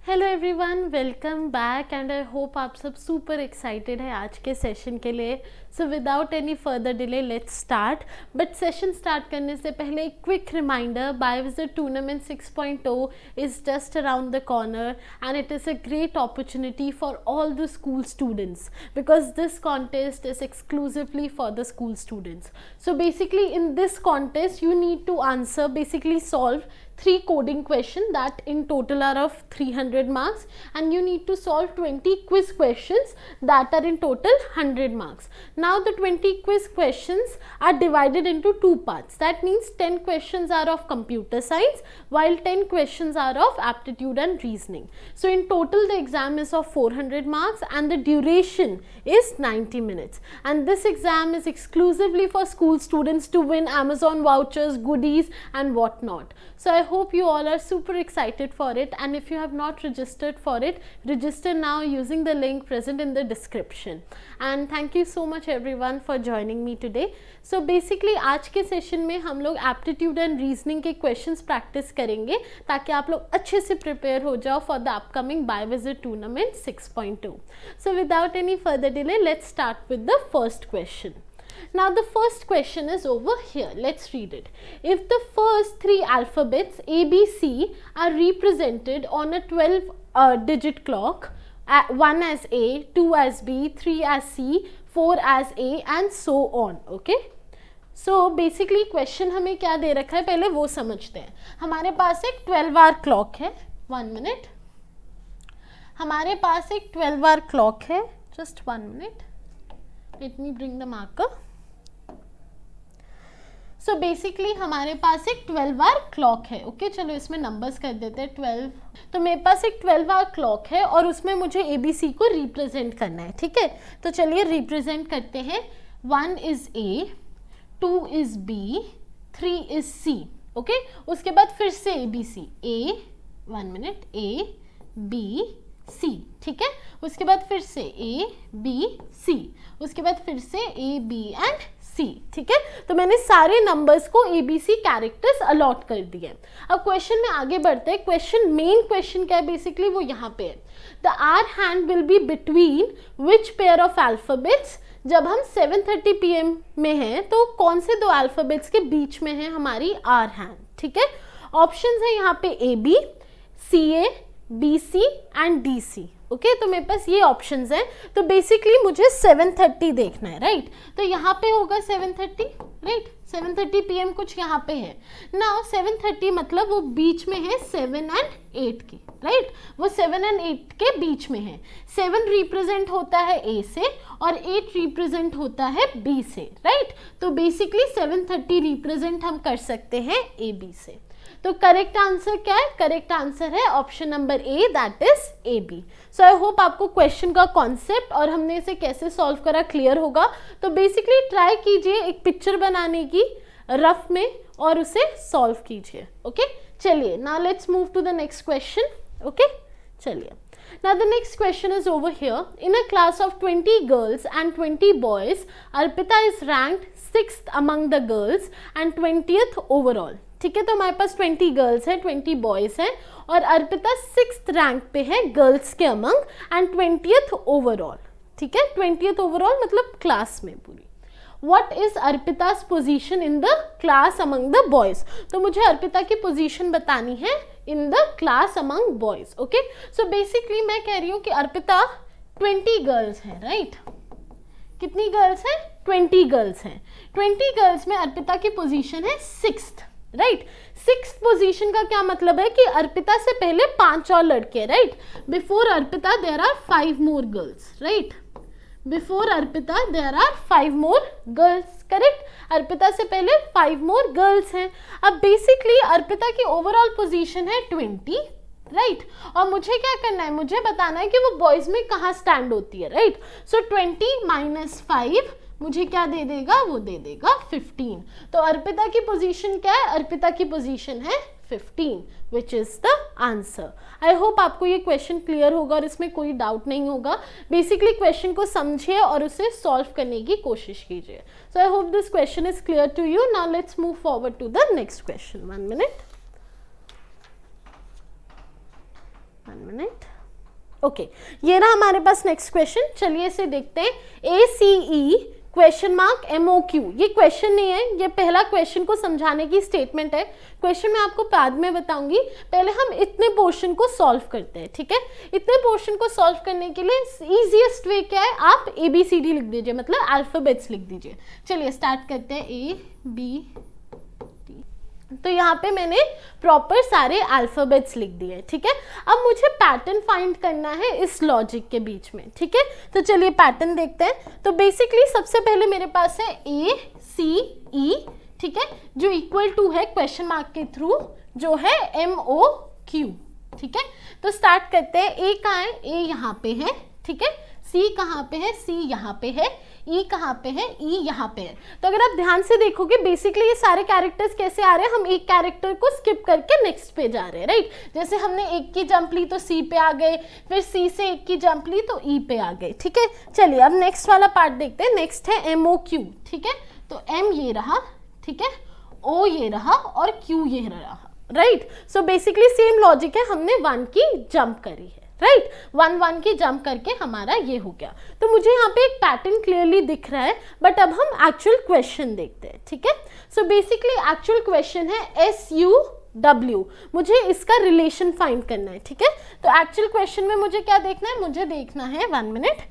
Hello everyone, welcome back and I hope आप सब super excited है आज के सेशन के लिए। So without any further delay let's start. But session start करने से पहले एक quick reminder, Biovisit tournament 6.0 is just around the corner and it is a great opportunity for all the school students because this contest is exclusively for the school students. So basically in this contest you need to answer, basically solve 3 coding questions that in total are of 300 marks, and you need to solve 20 quiz questions that are in total 100 marks. Now the 20 quiz questions are divided into 2 parts. That means 10 questions are of computer science while 10 questions are of aptitude and reasoning. So in total the exam is of 400 marks and the duration is 90 minutes, and this exam is exclusively for school students to win Amazon vouchers, goodies and whatnot. So I hope you all are super excited for it, and if you have not registered for it, register now using the link present in the description. And thank you so much everyone for joining me today. So basically आज के session में हम लोग aptitude and reasoning के questions practice करेंगे ताकि आप लोग अच्छे से प्रिपेयर हो जाओ for the upcoming Biovisit tournament 6.2. So without any further delay, let's start with the first question. Now the first question is over here. Let's read it. If the first 3 alphabets A, B, C are represented on a 12 digit clock, 1 as A, 2 as B, 3 as C, 4 as A and so on. Okay. So basically question हमें क्या दे रखा है पहले वो समझते हैं. हमारे पास एक 12 आवर क्लॉक है. 1 minute. हमारे पास एक 12 आवर क्लॉक है. Just 1 minute. Let me bring the marker. So basically हमारे पास एक 12 आवर क्लॉक है. ओके चलो इसमें नंबर्स कर देते हैं 12. तो मेरे पास एक 12 आवर क्लॉक है और उसमें मुझे ABC को रिप्रेजेंट करना है. ठीक है, तो चलिए रिप्रेजेंट करते हैं. 1 is A, 2 is B, 3 is C. Okay, उसके बाद फिर से ABC, A, 1 minute, A, B, C. ठीक है, उसके बाद फिर से A, B, C, उसके बाद फिर से A, B एंड C. ठीक है, तो मैंने सारे नंबर्स को ABC कैरेक्टर्स अलॉट कर दिए. अब क्वेश्चन में आगे बढ़ते हैं. क्वेश्चन मेन क्वेश्चन क्या है बेसिकली वो यहाँ पे है. The R hand will be between which pair of alphabets. जब हम 7:30 PM में हैं तो कौन से 2 अल्फाबेट्स के बीच में है हमारी आर हैंड. ठीक है, ऑप्शंस है यहाँ पे AB, CA, BC and DC. Okay, तो मेरे पास ये ऑप्शंस हैं. तो बेसिकली मुझे 7:30 देखना है. राइट, तो यहाँ पे होगा 7:30. राइट, 7:30 PM कुछ यहाँ पे है. नाउ 7:30 मतलब वो बीच में है 7 एंड 8 के. राइट, वो 7 एंड 8 के बीच में है. 7 रिप्रेजेंट होता है A से और 8 रिप्रेजेंट होता है B से. राइट, तो बेसिकली 7:30 रिप्रेजेंट हम कर सकते हैं AB से. तो करेक्ट आंसर क्या है? करेक्ट आंसर है option number A, that is AB. So I hope आपको क्वेश्चन का कॉन्सेप्ट और हमने इसे कैसे सॉल्व करा क्लियर होगा. तो बेसिकली ट्राई कीजिए एक पिक्चर बनाने की रफ में और उसे सॉल्व कीजिए. ओके, चलिए now let's move to the next question. Okay, चलिए. Now the next question is over here. In a class of 20 girls and 20 boys, Arpita is ranked 6th among the girls and 20th overall. ठीक है, तो हमारे पास 20 girls हैं, 20 boys हैं और Arpita 6th rank पे है गर्ल्स के अमंग एंड 20th ओवरऑल. ठीक है, 20th ओवरऑल मतलब क्लास में पूरी. What is Arpita's position in the class among the boys. तो मुझे अर्पिता की पोजीशन बतानी है in the class among boys. Okay, so basically मैं कह रही हूँ कि अर्पिता 20 गर्ल्स हैं. राइट, कितनी गर्ल्स हैं? 20 गर्ल्स हैं. 20 गर्ल्स में अर्पिता की पोजीशन है 6th. राइट, 6th पोजीशन का क्या मतलब है कि अर्पिता से पहले 5 और लड़के. Right, before Arpita there are 5 more girls. Right, before Arpita there are 5 more girls. Correct, Arpita से पहले 5 मोर गर्ल्स हैं. अब बेसिकली अर्पिता की ओवरऑल पोजीशन है 20. राइट, और मुझे क्या करना है, मुझे बताना है कि वो बॉयज में कहाँ स्टैंड होती है. राइट, सो 20 - 5 मुझे क्या दे देगा, वो दे देगा 15. तो अर्पिता की पोजीशन क्या है? अर्पिता की पोजीशन है 15, which is the answer. I hope आपको ये क्वेश्चन क्लियर होगा और इसमें कोई डाउट नहीं होगा. बेसिकली क्वेश्चन को समझिए और उसे सॉल्व करने की कोशिश कीजिए. So I hope this question is clear to you. Now let's move forward to the next question. 1 minute. 1 minute. Okay, ये रहा हमारे पास नेक्स्ट क्वेश्चन। चलिए इसे देखते हैं। ACE क्वेश्चन मार्क MOQ, ये क्वेश्चन नहीं है, ये पहला क्वेश्चन को समझाने की स्टेटमेंट है। क्वेश्चन मैं आपको बाद में बताऊंगी, पहले हम इतने पोर्शन को सॉल्व करते हैं, ठीक है। इतने पोर्शन को सॉल्व करने के लिए इजीएस्ट वे क्या है, आप ABCD लिख दीजिए, मतलब अल्फाबेट्स लिख दीजिए। चलिए स्टार्ट करते हैं। ABCD, तो यहाँ पे मैंने प्रॉपर सारे अल्फाबेट्स लिख दिए, ठीक है। अब मुझे पैटर्न फाइंड करना है इस लॉजिक के बीच में, ठीक है। तो चलिए पैटर्न देखते हैं। तो बेसिकली सबसे पहले मेरे पास है ACE, ठीक है, जो इक्वल टू है क्वेश्चन मार्क के थ्रू जो है MOQ, ठीक है। तो स्टार्ट करते हैं। A कहाँ है? A यहाँ पे है, ठीक है। C कहाँ पे है? C यहाँ पे है। E कहाँ पे है? E यहाँ पे है। तो अगर आप ध्यान से देखोगे बेसिकली ये सारे कैरेक्टर्स कैसे आ रहे हैं, हम एक कैरेक्टर को स्किप करके नेक्स्ट पे जा रहे हैं, राइट। जैसे हमने एक की जंप ली तो C पे आ गए, फिर C से एक की जंप ली तो E पे आ गए, ठीक है। चलिए अब नेक्स्ट वाला पार्ट देखते हैं। नेक्स्ट है MOQ, ठीक है। तो M ये रहा, ठीक है, O ये रहा और Q ये रहा, right. So basically same logic है, हमने 1 की जंप करी है, राइट। 1 की जंप करके हमारा ये हो गया। तो मुझे यहाँ पे एक पैटर्न क्लियरली दिख रहा है, बट अब हम एक्चुअल क्वेश्चन देखते हैं, ठीक है। सो बेसिकली एक्चुअल क्वेश्चन है SUW, मुझे इसका रिलेशन फाइंड करना है, ठीक है। तो एक्चुअल क्वेश्चन में मुझे क्या देखना है, मुझे देखना है 1 मिनट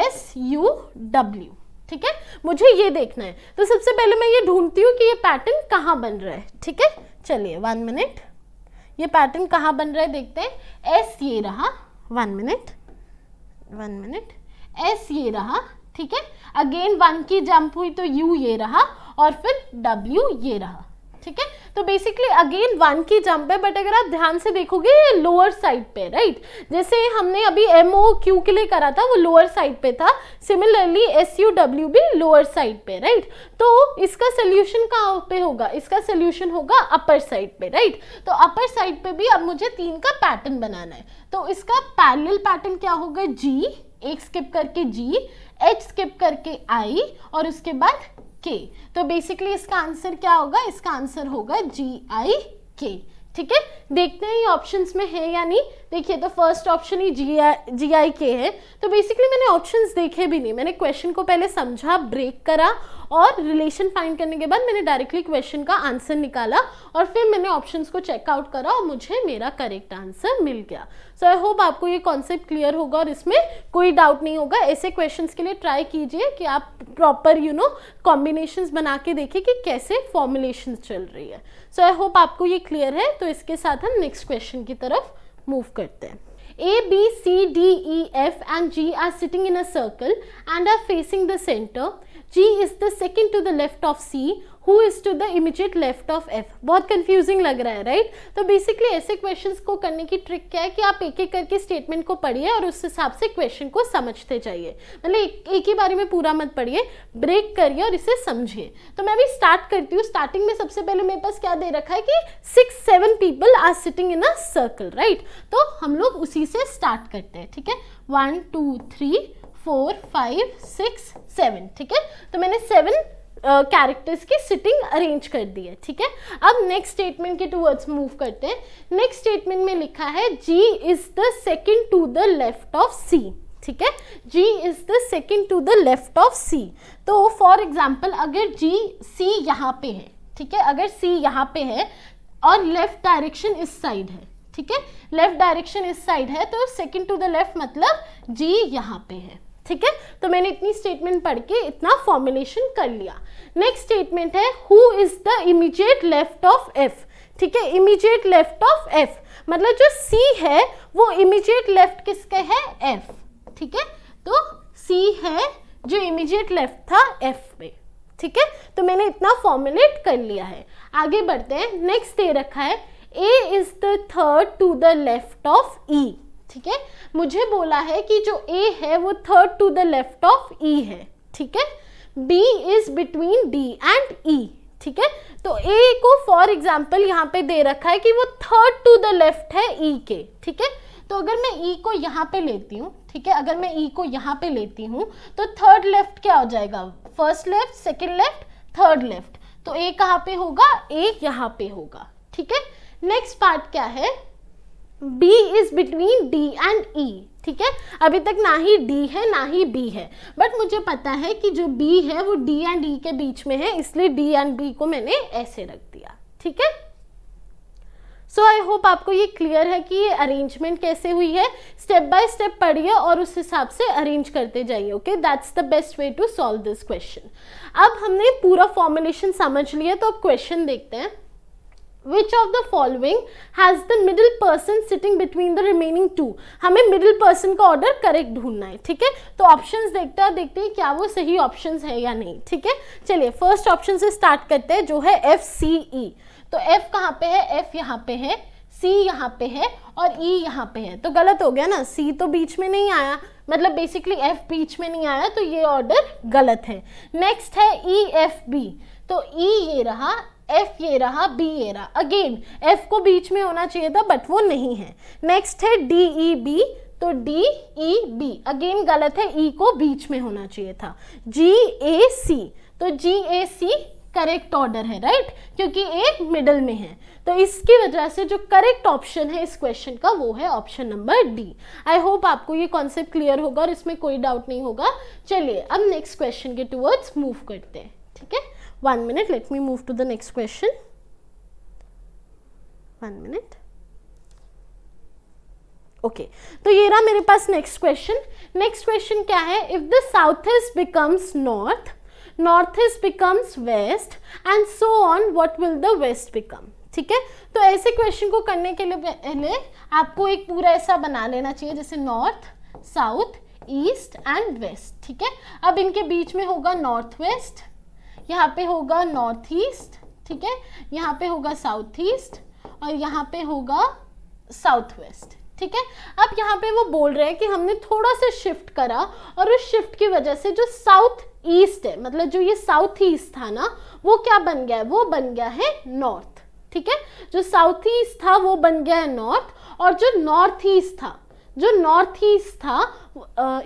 SUW, ठीक है, मुझे ये देखना है। तो सबसे पहले मैं ये ढूंढती हूँ कि ये पैटर्न कहाँ बन रहा है, ठीक है। चलिए 1 मिनट, ये पैटर्न कहाँ बन रहा है देखते हैं। S ये रहा, 1 मिनट S ये रहा, ठीक है। अगेन 1 की जंप हुई तो U ये रहा और फिर W ये रहा, ठीक है। तो बेसिकली अगेन 1 की जंप है, बट अगर आप ध्यान से देखोगे ये लोअर साइड पे, राइट। जैसे हमने अभी MOQ के लिए करा था वो लोअर साइड पे था, सिमिलरली SUW भी लोअर साइड पे, राइट। तो इसका सोल्यूशन कहाँ पे होगा, इसका सोल्यूशन होगा अपर साइड पे, राइट। तो अपर साइड पे भी अब मुझे 3 का पैटर्न बनाना है। तो इसका पैरेलल पैटर्न क्या होगा, G, एक स्किप करके G, H स्किप करके I और उसके बाद K। तो बेसिकली इसका आंसर क्या होगा, इसका आंसर होगा GIK, ठीक है। देखते हैं ये ऑप्शंस में है या नहीं। देखिए तो फर्स्ट ऑप्शन ही GIK है। तो बेसिकली मैंने ऑप्शंस देखे भी नहीं, मैंने क्वेश्चन को पहले समझा, ब्रेक करा और रिलेशन फाइंड करने के बाद मैंने डायरेक्टली क्वेश्चन का आंसर निकाला और फिर मैंने ऑप्शंस को चेकआउट करा और मुझे मेरा करेक्ट आंसर मिल गया। सो आई होप आपको ये कॉन्सेप्ट क्लियर होगा और इसमें कोई डाउट नहीं होगा। ऐसे क्वेश्चंस के लिए ट्राई कीजिए कि आप प्रॉपर कॉम्बिनेशंस बना के देखिए कि कैसे फॉर्मुलेशन चल रही है। सो आई होप आपको ये क्लियर है। तो इसके साथ हम नेक्स्ट क्वेश्चन की तरफ मूव करते हैं। A, B, C, D, E, F and G are sitting in a circle and are facing the center. G is the second to the left of C, who is to the immediate left of F. बहुत confusing लग रहा है, right. तो basically ऐसे questions को करने की trick क्या है कि आप एक एक करके स्टेटमेंट को पढ़िए और उस हिसाब से क्वेश्चन को समझते जाइए। मतलब एक ही बारी में पूरा मत पढ़िए, ब्रेक करिए और इसे समझिए। तो मैं भी स्टार्ट करती हूँ। स्टार्टिंग में सबसे पहले मेरे पास क्या दे रखा है कि 6-7 people are sitting in a circle, right. तो हम लोग उसी से स्टार्ट करते हैं, ठीक है। 1 2 3 4 5 6 7, ठीक है। तो मैंने 7 कैरेक्टर्स की सिटिंग अरेंज कर दी है, ठीक है। अब नेक्स्ट स्टेटमेंट के टूवर्ड्स मूव करते हैं। नेक्स्ट स्टेटमेंट में लिखा है G is the second to the left of C, ठीक है। G is the second to the left of C। तो फॉर एग्जाम्पल अगर C यहाँ पे है, ठीक है, अगर C यहाँ पे है और लेफ्ट डायरेक्शन इस साइड है, ठीक है, लेफ्ट डायरेक्शन इस साइड है, तो सेकंड टू द लेफ्ट मतलब G यहाँ पे है, ठीक है। तो मैंने इतनी स्टेटमेंट पढ़ के इतना फॉर्मुलेशन कर लिया। नेक्स्ट स्टेटमेंट है who is the immediate left of F, ठीक है। इमीडिएट लेफ्ट ऑफ F मतलब जो C है वो इमीडिएट लेफ्ट किसके है, F, ठीक है। तो C है जो इमीडिएट लेफ्ट था F पे, ठीक है। तो मैंने इतना फॉर्मुलेट कर लिया है। आगे बढ़ते हैं। नेक्स्ट दे रखा है A is the third to the left of E, ठीक है। मुझे बोला है कि जो A है वो third to the left of E है, ठीक है। B is between D and E, ठीक है। तो A को फॉर एग्जाम्पल यहाँ पे दे रखा है कि वो थर्ड टू द लेफ्ट है E के, ठीक है। तो अगर मैं E को यहाँ पे लेती हूँ, ठीक है, अगर मैं E को यहाँ पे लेती हूँ तो थर्ड लेफ्ट क्या हो जाएगा, first left, second left, third left. तो A कहाँ पे होगा, A यहाँ पे होगा, ठीक है। नेक्स्ट पार्ट क्या है, B is between D and E, ठीक है। अभी तक ना ही D है ना ही B है, बट मुझे पता है कि जो B है वो D एंड E के बीच में है, इसलिए D एंड B को मैंने ऐसे रख दिया, ठीक है। सो आई होप आपको ये क्लियर है कि ये अरेंजमेंट कैसे हुई है। स्टेप बाय स्टेप पढ़िए और उस हिसाब से अरेंज करते जाइए, okay. That's the best way to solve this question. अब हमने पूरा फॉर्मुलेशन समझ लिया, तो अब क्वेश्चन देखते हैं। Which of the following has the middle person sitting between the remaining two? हमें मिडिल पर्सन का ऑर्डर करेक्ट ढूंढना है, ठीक है। तो ऑप्शंस देखते हैं क्या वो सही ऑप्शंस है या नहीं, ठीक है। चलिए फर्स्ट ऑप्शन से स्टार्ट करते हैं, जो है FCE। तो F कहाँ पे है? F यहाँ पे है, C यहाँ पे है और E यहाँ पे है। तो गलत हो गया ना, C तो बीच में नहीं आया, मतलब बेसिकली F बीच में नहीं आया, तो ये ऑर्डर गलत है। नेक्स्ट है EFB। तो E ये रहा, F ये रहा, B ये रहा। अगेन F को बीच में होना चाहिए था बट वो नहीं है। नेक्स्ट है DEB। तो DEB अगेन गलत है, E को बीच में होना चाहिए था। GAC। तो GAC करेक्ट ऑर्डर है, राइट, क्योंकि A मिडल में है। तो इसकी वजह से जो करेक्ट ऑप्शन है इस क्वेश्चन का वो है ऑप्शन नंबर D। आई होप आपको ये कॉन्सेप्ट क्लियर होगा और इसमें कोई डाउट नहीं होगा। चलिए अब नेक्स्ट क्वेश्चन के टुवर्ड्स मूव करते हैं, ठीक है। 1 minute, let me move to the next question. 1 minute. Okay तो ये रहा मेरे पास नेक्स्ट क्वेश्चन। नेक्स्ट क्वेश्चन क्या है? If the south east becomes north, north east becomes west and so on, what will the west become? ठीक है, तो ऐसे क्वेश्चन को करने के लिए पहले आपको एक पूरा ऐसा बना लेना चाहिए, जैसे north, south, east and west, ठीक है। अब इनके बीच में होगा नॉर्थ वेस्ट, यहाँ पे होगा नॉर्थ ईस्ट, ठीक है, यहाँ पे होगा साउथ ईस्ट और यहाँ पे होगा साउथ वेस्ट, ठीक है। अब यहाँ पे वो बोल रहे हैं कि हमने थोड़ा सा शिफ्ट करा और उस शिफ्ट की वजह से जो साउथ ईस्ट है, मतलब जो ये साउथ ईस्ट था ना, वो क्या बन गया है? वो बन गया है नॉर्थ, ठीक है। जो साउथ ईस्ट था वो बन गया है नॉर्थ, और जो नॉर्थ ईस्ट था, जो नॉर्थ ईस्ट था,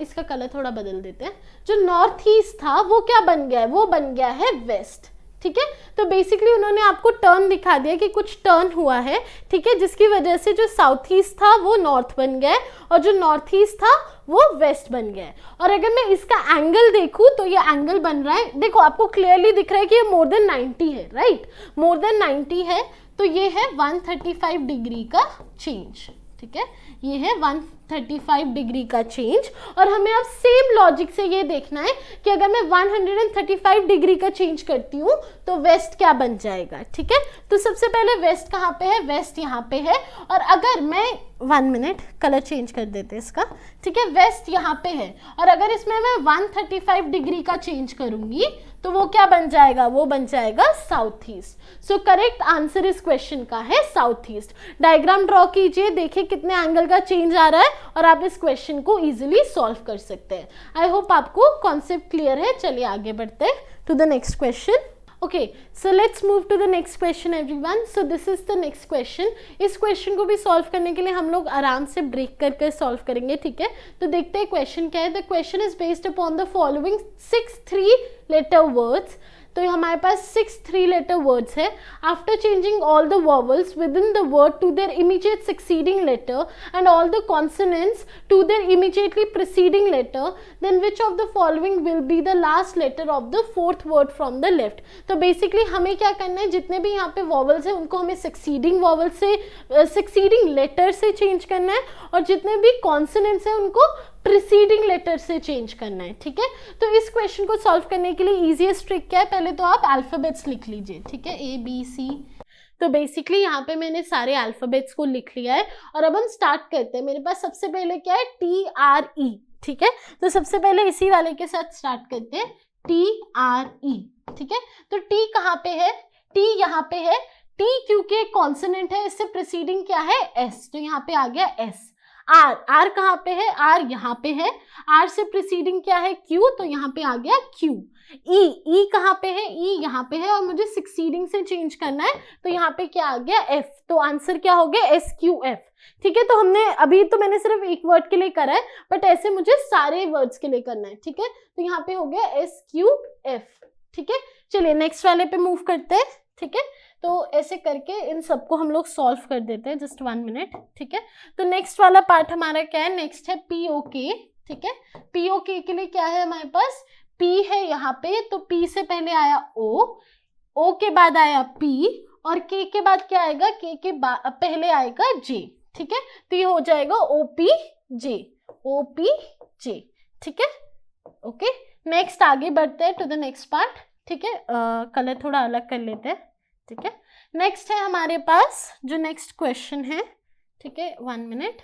इसका कलर थोड़ा बदल देते हैं, जो नॉर्थ ईस्ट था वो क्या बन गया है? वो बन गया है वेस्ट, ठीक है। तो बेसिकली उन्होंने आपको टर्न दिखा दिया कि कुछ टर्न हुआ है, ठीक है, जिसकी वजह से जो साउथ ईस्ट था वो नॉर्थ बन गया है और जो नॉर्थ ईस्ट था वो वेस्ट बन गया है। और अगर मैं इसका एंगल देखूं तो ये एंगल बन रहा है, देखो आपको क्लियरली दिख रहा है कि ये मोर देन 90 है, राइट, मोर देन 90 है। तो ये है 135 डिग्री का चेंज, ठीक है, ये है 135 डिग्री का चेंज। और हमें अब सेम लॉजिक से ये देखना है कि अगर मैं 135 डिग्री का चेंज करती हूँ तो वेस्ट क्या बन जाएगा, ठीक है। तो सबसे पहले वेस्ट कहाँ पे है? वेस्ट यहाँ पे है। और अगर मैं 1 मिनट कलर चेंज कर देते हैं इसका, ठीक है, वेस्ट यहाँ पे है और अगर इसमें मैं 135 डिग्री का चेंज करूंगी तो वो क्या बन जाएगा? वो बन जाएगा south east. So correct answer इस क्वेश्चन का है साउथ ईस्ट। डायग्राम ड्रॉ कीजिए, देखिए कितने एंगल का चेंज आ रहा है और आप इस क्वेश्चन को इजीली सॉल्व कर सकते हैं। आई होप आपको कॉन्सेप्ट क्लियर है। चलिए आगे बढ़ते हैं to the next question. Okay, so let's move to the next question everyone. So this is the next question. इस क्वेश्चन को भी सॉल्व करने के लिए हम लोग आराम से ब्रेक करके सॉल्व करेंगे, ठीक है। तो देखते हैं क्वेश्चन क्या है। The question is based upon the following 6 3-letter words. तो हमारे पास 6 3-letter वर्ड्स है। After changing all the vowels with in the word to their immediate succeeding letter and all the consonants to their immediately preceding letter, then which of the following will be the last letter of the 4th word from the left. तो basically हमें क्या करना है, जितने भी यहाँ पे vowels है उनको हमें सक्सीडिंग वॉवल से, सक्सीडिंग लेटर से चेंज करना है और जितने भी कॉन्सोनेंट्स है उनको प्रीसीडिंग लेटर से चेंज करना है, ठीक है। तो इस क्वेश्चन को सॉल्व करने के लिए इजीएस्ट ट्रिक क्या है? पहले तो आप अल्फाबेट्स लिख लीजिए, ठीक है, ABC। तो बेसिकली यहाँ पे मैंने सारे अल्फाबेट्स को लिख लिया है और अब हम स्टार्ट करते हैं। मेरे पास सबसे पहले क्या है? TRE, ठीक है। तो सबसे पहले इसी वाले के साथ स्टार्ट करते हैं, TRE, ठीक है। तो T कहाँ पे है? T यहाँ पे है। T क्योंकि एक कॉन्सोनेंट है, इससे प्रीसीडिंग क्या है? S, तो यहाँ पे आ गया S। R कहाँ पे है? R यहाँ पे है। R से प्रीसीडिंग क्या है? Q, तो यहाँ पे आ गया Q। E कहाँ पे है? E यहाँ पे है और मुझे सक्सीडिंग से चेंज करना है, तो यहाँ पे क्या आ गया? F, तो आंसर क्या हो गया? SQF, ठीक है। तो हमने अभी तो मैंने सिर्फ एक वर्ड के लिए करा है, बट ऐसे मुझे सारे वर्ड्स के लिए करना है, ठीक है। तो यहाँ पे हो गया SQF, ठीक है। चलिए नेक्स्ट वाले पे मूव करते हैं, ठीक है। तो ऐसे करके इन सबको हम लोग सॉल्व कर देते हैं, जस्ट 1 मिनट, ठीक है। तो नेक्स्ट वाला पार्ट हमारा क्या है, नेक्स्ट है पीओके, ठीक है। पीओके के लिए क्या है हमारे पास, पी है यहाँ पे, तो पी से पहले आया ओ के बाद आया पी, और के बाद क्या आएगा, के पहले आएगा जे, ठीक है। तो ये हो जाएगा ओपीजे, ठीक है। ओके, नेक्स्ट आगे बढ़ते हैं टू द नेक्स्ट पार्ट, ठीक है। कलर थोड़ा अलग कर लेते हैं, ठीक है। नेक्स्ट है हमारे पास जो नेक्स्ट क्वेश्चन है, ठीक है, 1 मिनट।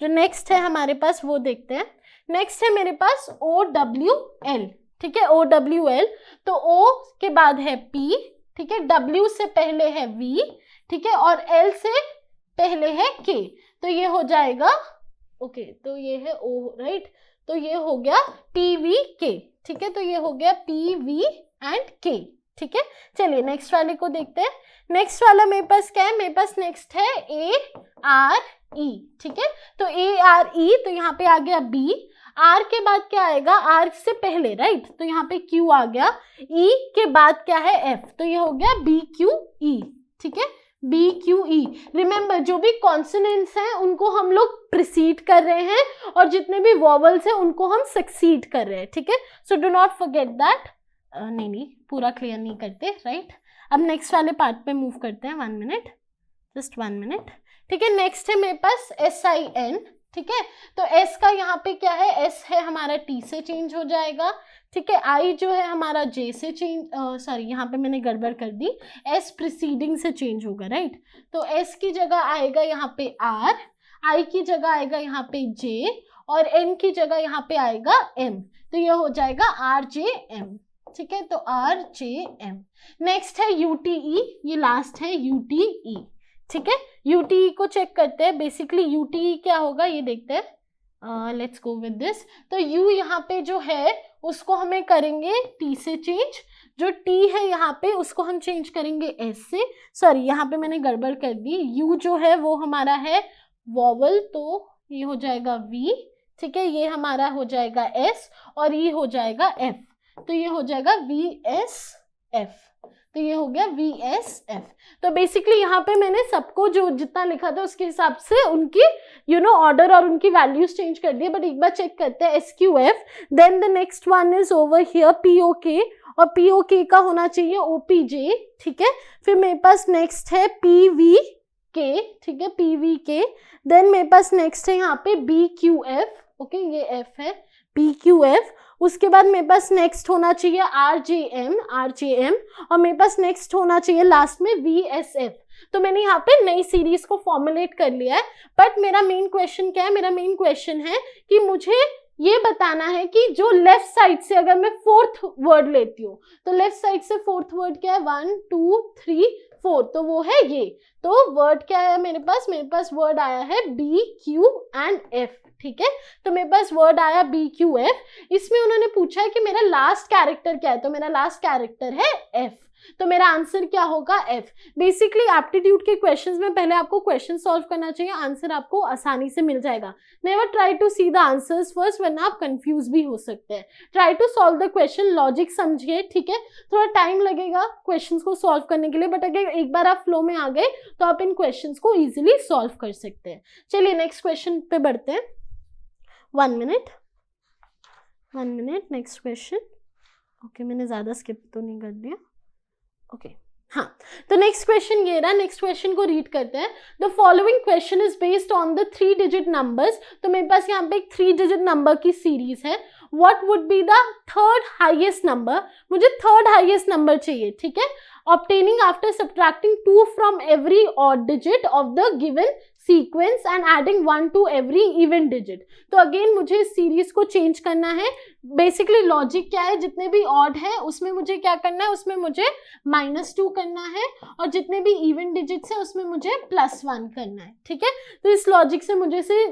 जो नेक्स्ट है हमारे पास वो देखते हैं। नेक्स्ट है मेरे पास OWL, ठीक है, OWL। तो O के बाद है P, ठीक है, W से पहले है V, ठीक है, और L से पहले है K। तो ये हो जाएगा, ओके, तो ये है O, राइट। तो ये हो गया PVK, ठीक है। तो ये हो गया PV एंड K, ठीक है। चलिए नेक्स्ट वाले को देखते हैं। नेक्स्ट वाला मेरे पास क्या है, मेरे पास नेक्स्ट है ARE, ठीक है। तो ARE, तो यहाँ पे आ गया B, R के बाद क्या आएगा, R से पहले, राइट, तो यहाँ पे Q आ गया, E के बाद क्या है F, तो ये हो गया BQE, ठीक है, BQE। रिमेंबर जो भी कॉन्सोनेंट्स हैं उनको हम लोग प्रिसीड कर रहे हैं, और जितने भी वॉवल्स हैं उनको हम सक्सीड कर रहे हैं, ठीक है। So do not forget that. नहीं पूरा क्लियर नहीं करते, राइट। अब नेक्स्ट वाले पार्ट पे मूव करते हैं, 1 मिनट, जस्ट 1 मिनट, ठीक है। नेक्स्ट है मेरे पास SIN, ठीक है। तो S का यहाँ पे क्या है, S है हमारा T से चेंज हो जाएगा, ठीक है। I जो है हमारा J से चेंज, सॉरी यहाँ पे मैंने गड़बड़ कर दी, S प्रीसीडिंग से चेंज होगा, राइट। तो S की जगह आएगा यहाँ पे R, I की जगह आएगा यहाँ पे J, और N की जगह यहाँ पे आएगा M। तो ये हो जाएगा RJM, ठीक है। तो RJM। नेक्स्ट है UTE, ये लास्ट है UTE, ठीक है। UTE को चेक करते हैं। बेसिकली UTE क्या होगा ये देखते हैं, लेट्स गो विद दिस। तो U यहाँ पे जो है उसको हमें करेंगे T से चेंज, जो T है यहाँ पे उसको हम चेंज करेंगे S से, सॉरी यहाँ पे मैंने गड़बड़ कर दी। U जो है वो हमारा है वॉवल, तो ये हो जाएगा V, ठीक है, ये हमारा हो जाएगा S, और ये हो जाएगा F, तो ये हो जाएगा VSF, तो ये हो गया VSF। तो बेसिकली यहाँ पे मैंने सबको जो जितना लिखा था उसके हिसाब से उनकी ऑर्डर और उनकी वैल्यूज चेंज कर दिए। बट एक बार चेक करते हैं SQF, then the next one is over here POK, और POK का होना चाहिए OPJ, ठीक है। फिर मेरे पास नेक्स्ट है PVK, ठीक है, PVK। देन मेरे पास नेक्स्ट है यहाँ पे BQF, ओके, ये F है, BQF। उसके बाद मेरे पास नेक्स्ट होना चाहिए RJM, और मेरे पास नेक्स्ट होना चाहिए लास्ट में VSF। तो मैंने यहाँ पे नई सीरीज को फॉर्मुलेट कर लिया है। बट मेरा मेन क्वेश्चन क्या है, मेरा मेन क्वेश्चन है कि मुझे ये बताना है कि जो लेफ्ट साइड से अगर मैं 4th वर्ड लेती हूँ, तो लेफ्ट साइड से 4th वर्ड क्या है, 1 2 3 4, तो वो है ये। तो वर्ड क्या है मेरे पास वर्ड आया है BQ एंड F, ठीक है। तो मेरे पास वर्ड आया BQF। इसमें उन्होंने पूछा है कि मेरा लास्ट कैरेक्टर क्या है, तो मेरा लास्ट कैरेक्टर है F, तो मेरा आंसर क्या होगा F। बेसिकली एप्टीट्यूड के क्वेश्चंस में पहले आपको क्वेश्चन सॉल्व करना चाहिए, आंसर आपको आसानी से मिल जाएगा। Never try to see the answers first, वरना आप कंफ्यूज भी हो सकते हैं। Try to solve the question, logic समझिए, ठीक है। थोड़ा टाइम लगेगा क्वेश्चंस को सॉल्व करने के लिए, बट अगर एक बार आप फ्लो में आ गए तो आप इन क्वेश्चंस को इजीली सॉल्व कर सकते हैं। चलिए नेक्स्ट क्वेश्चन पे बढ़ते हैं, 1 मिनट, नेक्स्ट क्वेश्चन। ओके, मैंने ज्यादा स्किप तो नहीं कर दिया, ओके, हाँ। तो नेक्स्ट क्वेश्चन ये रहा, नेक्स्ट क्वेश्चन को रीड करते हैं। The following question is based on the 3 digit numbers. तो मेरे पास यहाँ पे एक 3 डिजिट नंबर की सीरीज है। What would be the third highest number, मुझे थर्ड हाईएस्ट नंबर चाहिए, ठीक है। Obtaining after subtracting 2 from every odd digit of the given sequence and adding 1 to every even digit. तो अगेन मुझे इस series को चेंज करना है। बेसिकली लॉजिक क्या है, जितने भी ऑड है उसमें मुझे क्या करना है, उसमें मुझे -2 करना है, और जितने भी इवन डिजिट्स है उसमें मुझे +1 करना है, ठीक है। तो इस लॉजिक से मुझे से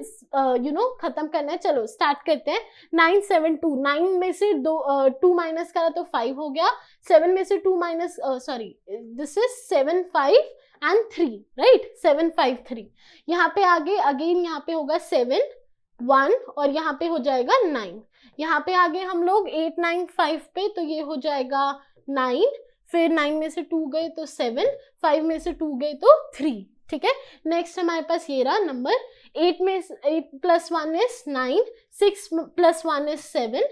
खत्म करना है। चलो स्टार्ट करते हैं। 9 7 2, 9 में से 2 माइनस करा तो 5 हो गया, 7 में से 2 minus, sorry this is 7 5 and 3, right, 7 5 3। यहाँ पे आगे अगेन यहाँ पे होगा 7 1, और यहाँ पे हो जाएगा 9। यहाँ पे आगे हम लोग 8 9 5 पे, तो ये हो जाएगा 9, फिर 9 में से 2 गए तो 7, 5 में से 2 गए तो 3, ठीक है। नेक्स्ट हमारे पास ये रहा नंबर 8 में 8 + 1 इज 9, 6 + 1 इज 7,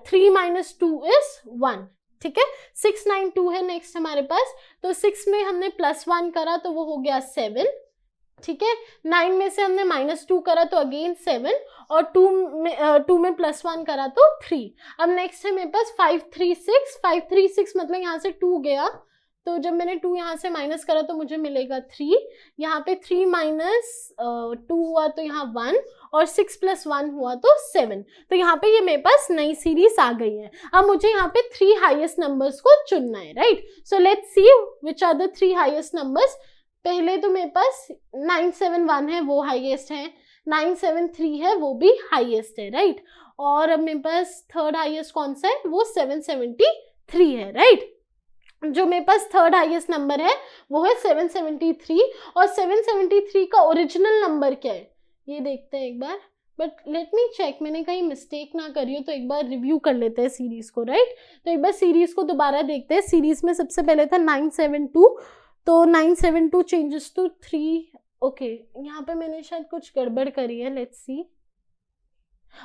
3 - 2 इज 1, ठीक है। 6 9 2 है नेक्स्ट हमारे पास, तो 6 में हमने +1 करा तो वो हो गया 7, ठीक है। 9 में से हमने -2 करा तो अगेन 7, और 2 में +1 करा तो 3। अब नेक्स्ट है मेरे पास 5 3 6, 5 3 6 मतलब यहाँ से 2 गया, तो जब मैंने 2 यहाँ से माइनस करा तो मुझे मिलेगा 3, यहाँ पे 3 - 2 हुआ तो यहाँ 1, और 6 + 1 हुआ तो 7। तो यहाँ पे ये मेरे पास नई सीरीज आ गई है। अब मुझे यहाँ पे 3 हाईएस्ट नंबर्स को चुनना है, right. So let's see which are the 3 highest numbers. पहले तो मेरे पास 971 है, वो हाईएस्ट है, 973 है, वो भी हाईएस्ट है, राइट। और अब मेरे पास थर्ड हाईएस्ट कौन सा है, वो 773 है, राइट। जो मेरे पास थर्ड हाईएस्ट नंबर है वो है 773, और 773 का ओरिजिनल नंबर क्या है ये देखते हैं एक बार। बट लेट मी चेक, मैंने कहीं मिस्टेक ना करी हो तो एक बार रिव्यू कर लेते हैं सीरीज को, राइट। तो एक बार सीरीज को दोबारा देखते हैं। सीरीज में सबसे पहले था 972, तो 972 चेंजेस टू 3, ओके यहाँ पे मैंने शायद कुछ गड़बड़ करी है, लेट्स सी।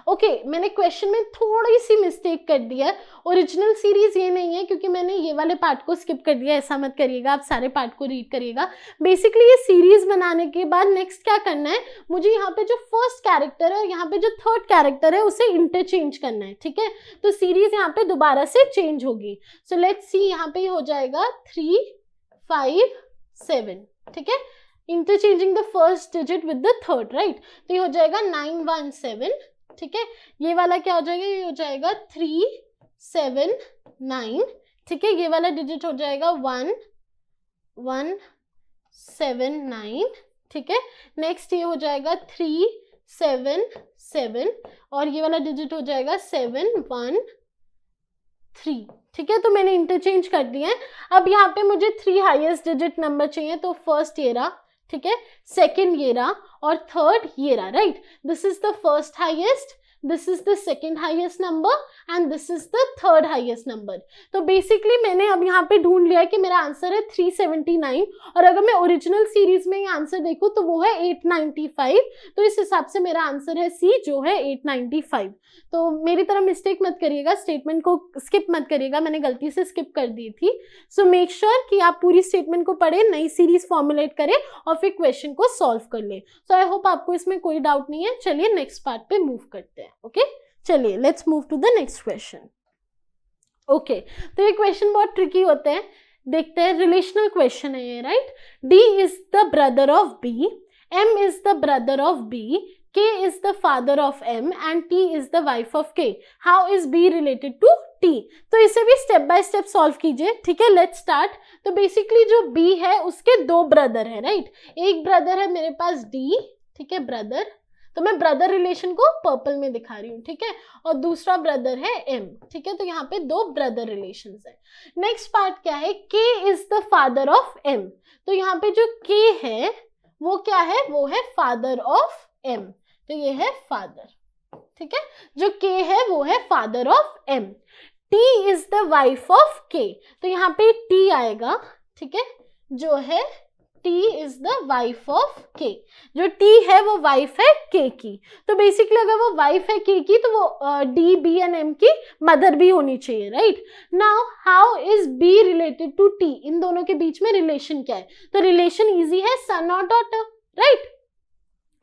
ओके मैंने क्वेश्चन में थोड़ी सी मिस्टेक कर दी है। ओरिजिनल सीरीज ये नहीं है क्योंकि मैंने ये वाले पार्ट को स्किप कर दिया, ऐसा मत करिएगा, आप सारे पार्ट को रीड करिएगा। बेसिकली ये सीरीज बनाने के बाद नेक्स्ट क्या करना है, मुझे यहाँ पे जो फर्स्ट कैरेक्टर है और यहाँ पे जो थर्ड कैरेक्टर है उसे इंटरचेंज करना है, ठीक है। तो सीरीज यहाँ पे दोबारा से चेंज होगी। सो लेट्स सी, यहाँ पे हो जाएगा 3 5 7, ठीक है। Interchanging the first digit with the third, right. तो ये हो जाएगा 917, ठीक है। ये वाला क्या हो जाएगा, ये हो जाएगा 3 7 9, ठीक है। ये वाला डिजिट हो जाएगा 1 1 7 9, ठीक है। नेक्स्ट ये हो जाएगा 3 7 7, और ये वाला डिजिट हो जाएगा 7 1 3, ठीक है। तो मैंने इंटरचेंज कर दिया है। अब यहाँ पे मुझे 3 हाईएस्ट डिजिट नंबर चाहिए, तो फर्स्ट ये रहा, ठीक है, सेकेंड ये रहा, और थर्ड ये रहा, right. This is the first highest, this is the second highest number, and this is the third highest number. तो बेसिकली मैंने अब यहाँ पे ढूंढ लिया कि मेरा आंसर है 379, और अगर मैं ओरिजिनल सीरीज में ये आंसर देखूँ तो वो है 895, तो इस हिसाब से मेरा आंसर है सी, जो है 895। तो मेरी तरह मिस्टेक मत करिएगा, स्टेटमेंट को स्किप मत करिएगा, मैंने गलती से स्किप कर दी थी। सो मेक श्योर कि आप पूरी स्टेटमेंट को पढ़े, नई सीरीज फॉर्मुलेट करें और फिर क्वेश्चन को सॉल्व कर ले। सो आई होप आपको इसमें कोई डाउट नहीं है। चलिए नेक्स्ट पार्ट पे मूव करते हैं, ओके। चलिए let's move to the next question. Okay, तो ये क्वेश्चन बहुत ट्रिकी होते हैं, देखते हैं। रिलेशनल क्वेश्चन है ये, right. D is the brother of B, M is the brother of B, K is the father of M and T is the wife of K. How is B related to T? तो इसे भी step by step solve कीजिए, ठीक है। Let's start. तो basically जो B है उसके 2 ब्रदर है, राइट। एक ब्रदर है मेरे पास D, ठीक है, ब्रदर। तो मैं ब्रदर रिलेशन को पर्पल में दिखा रही हूँ, ठीक है। और दूसरा ब्रदर है M, ठीक है। तो यहाँ पे 2 ब्रदर रिलेशंस है। नेक्स्ट पार्ट क्या है, K is the father of M। तो यहाँ पे जो K है वो क्या है, वो है फादर ऑफ M। तो ये है फादर, ठीक है। जो K है वो है father of M। T is the wife of K, तो यहाँ पे T आएगा, ठीक है, जो है T is the wife of K। जो T है वो वाइफ है K की। तो बेसिकली अगर वो वाइफ है K की तो वो D, B एंड M की मदर भी होनी चाहिए, right. Now how is B related to T? इन दोनों के बीच में रिलेशन क्या है? तो रिलेशन इजी है, सन और डॉटर, राइट।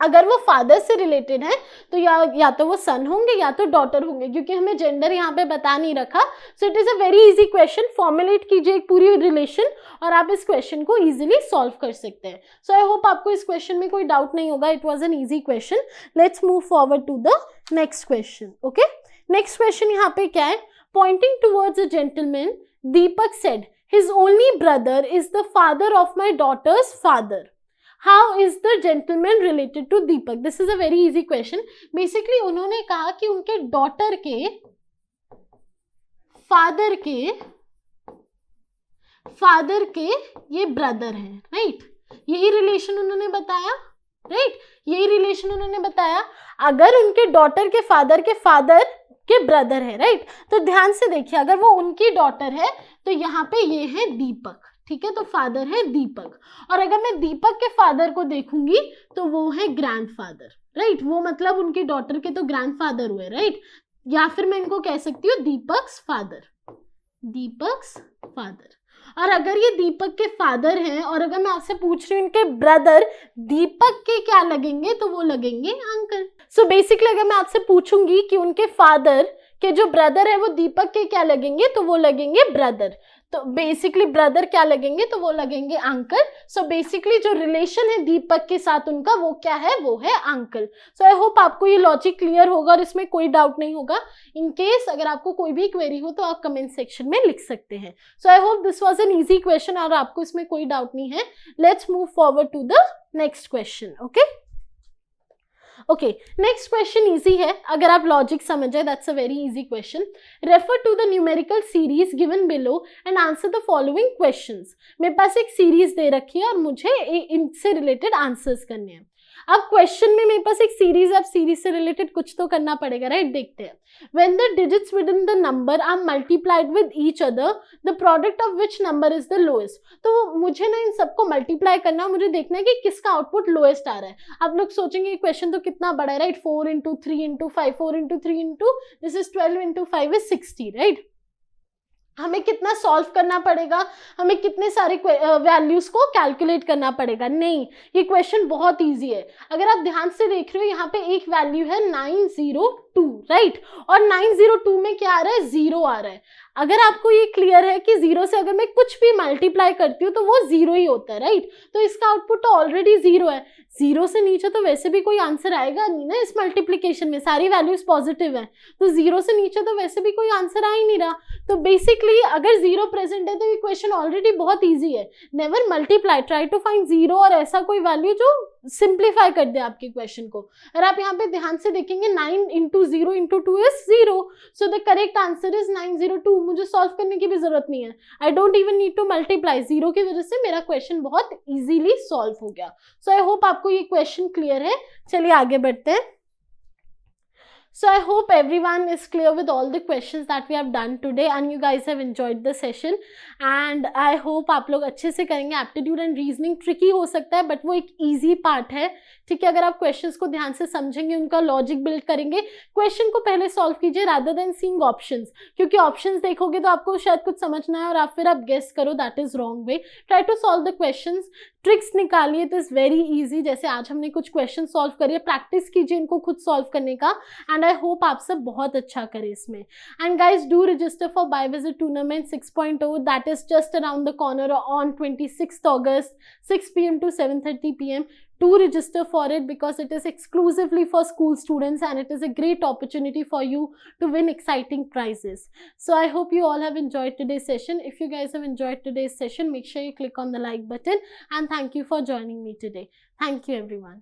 अगर वो फादर से रिलेटेड है तो या तो वो सन होंगे या तो डॉटर होंगे, क्योंकि हमें जेंडर यहाँ पे बता नहीं रखा। So it is a very easy question. Formulate कीजिए एक पूरी रिलेशन और आप इस क्वेश्चन को इजीली सॉल्व कर सकते हैं। सो आई होप आपको इस क्वेश्चन में कोई डाउट नहीं होगा। It was an easy question. Let's move forward to the next question, okay. Next question यहाँ पे क्या है, pointing towards a gentleman, Deepak said his only brother is the father of my daughters father. How is the gentleman related to Deepak? This is a very easy question. Basically उन्होंने कहा कि उनके daughter के father के ये brother हैं, right. यही relation उन्होंने बताया, राइट। यही रिलेशन उन्होंने बताया। अगर उनके डॉटर के फादर के ब्रदर है, राइट। तो ध्यान से देखिए, अगर वो उनकी डॉटर है तो यहाँ पे ये है दीपक, ठीक है, तो फादर है दीपक। और अगर मैं दीपक के फादर को देखूंगी तो वो है ग्रैंडफादर, राइट। वो मतलब उनकी डॉटर के तो ग्रैंडफादर हुए, राइट। या फिर मैं इनको कह सकती हूँ दीपक्स फादर, दीपक्स फादर। और अगर ये दीपक के फादर हैं और अगर मैं आपसे पूछ रही हूँ इनके ब्रदर दीपक के क्या लगेंगे, तो वो लगेंगे अंकल। सो बेसिकली अगर मैं आपसे पूछूंगी कि उनके फादर के जो ब्रदर है वो दीपक के क्या लगेंगे, तो वो लगेंगे ब्रदर। तो बेसिकली ब्रदर क्या लगेंगे, तो वो लगेंगे अंकल। सो बेसिकली जो रिलेशन है दीपक के साथ उनका वो क्या है, वो है अंकल। सो आई होप आपको ये लॉजिक क्लियर होगा और इसमें कोई डाउट नहीं होगा। इन केस अगर आपको कोई भी क्वेरी हो तो आप कमेंट सेक्शन में लिख सकते हैं। So I hope this was an easy question और आपको इसमें कोई डाउट नहीं है। Let's move forward to the next question. Okay, next question easy है, अगर आप लॉजिक समझ जाए that's a very easy question. Refer to the numerical series given below and answer the following questions. मेरे पास एक सीरीज दे रखी है और मुझे इनसे रिलेटेड आंसर्स करने हैं। अब क्वेश्चन में मेरे पास एक सीरीज है, अब सीरीज से रिलेटेड कुछ तो करना पड़ेगा, राइट। देखते हैं। When the digits within the number are multiplied with each other, the product of which number is the lowest? तो मुझे ना इन सबको मल्टीप्लाई करना, मुझे देखना है कि किसका आउटपुट लोएस्ट आ रहा है। आप लोग सोचेंगे क्वेश्चन तो कितना बड़ा है, right. 4 into 3 into 5, 4 into 3 into this is 12 into 5 is 60, right. हमें कितना सॉल्व करना पड़ेगा, हमें कितने सारे वैल्यूज को कैलकुलेट करना पड़ेगा। नहीं, ये क्वेश्चन बहुत इजी है। अगर आप ध्यान से देख रहे हो यहाँ पे एक वैल्यू है 902, राइट। और 902 में क्या आ रहा है, 0 आ रहा है। अगर आपको ये क्लियर है कि 0 से अगर मैं कुछ भी मल्टीप्लाई करती हूँ तो वो 0 ही होता है, राइट। तो इसका आउटपुट तो ऑलरेडी 0 है। 0 से नीचे तो वैसे भी कोई आंसर आएगा नहीं ना इस मल्टीप्लीकेशन में, सारी वैल्यूज पॉजिटिव है, तो 0 से नीचे तो वैसे भी कोई आंसर आ ही नहीं रहा। तो बेसिकली अगर 0 प्रेजेंट है तो ये क्वेश्चन ऑलरेडी बहुत ईजी है। Never multiply, try to find 0 और ऐसा कोई वैल्यू जो सिंप्लीफाई कर दे आपके क्वेश्चन को। और आप यहाँ पे ध्यान से देखेंगे 9 into 0 into 2 is 0, so the correct answer is 902। मुझे सॉल्व करने की भी जरूरत नहीं है, I don't even need to multiply. 0 की वजह से मेरा क्वेश्चन बहुत इजीली सॉल्व हो गया। सो आई होप आपको ये क्वेश्चन क्लियर है। चलिए आगे बढ़ते हैं। So I hope everyone is clear with all the questions that we have done today and you guys have enjoyed the session and I hope आप लोग अच्छे से करेंगे। एप्टीट्यूड एंड रीजनिंग ट्रिकी हो सकता है बट वो एक इजी पार्ट है, ठीक है। अगर आप क्वेश्चंस को ध्यान से समझेंगे, उनका लॉजिक बिल्ड करेंगे, क्वेश्चन को पहले सॉल्व कीजिए रादर देन सीइंग ऑप्शंस, क्योंकि ऑप्शंस देखोगे तो आपको शायद कुछ समझना है और आप फिर आप गेस करो, that is wrong way. Try to solve the questions, tricks निकालिए, इट इज वेरी इजी। जैसे आज हमने कुछ क्वेश्चन सॉल्व करिए, प्रैक्टिस कीजिए इनको खुद सॉल्व करने का एंड आई होप आप सब बहुत अच्छा करें इसमें। And guys do register for Biovisit tournament 6.0 that is just around the corner on 26th August 6 PM to 7:30 PM. Do register for it because it is exclusively for school students and it is a great opportunity for you to win exciting prizes. So I hope you all have enjoyed today's session. If you guys have enjoyed today's session, make sure you click on the like button and thank you for joining me today. Thank you everyone.